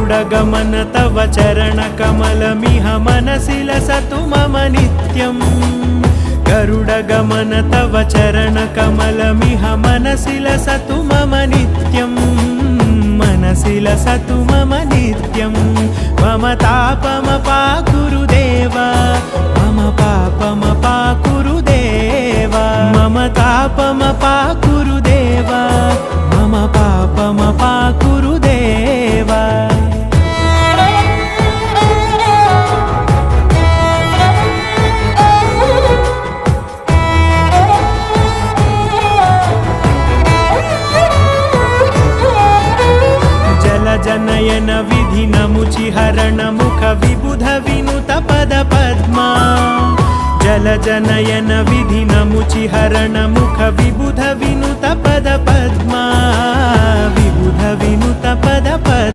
गरुडगमन तव चरणकमलमिह मनसि लसतु मम नित्यम् गरुडगमन तव चरणकमलमिह मनसि लसतु मम नित्यम् मनसि लसतु मम नित्यम् मम तापमपाकुरु देव मम पापमपाकुरु देव मम तापमपाकुरु देव मम पापमपाकुरु देव जनयन विधिनमुचिहरण मुख विबुध विनुत पद पद्मा जल जनयन विधिनमुचिहरण मुख विबुध विनुत पद पद्मा विबुध विनुत पद पद्मा।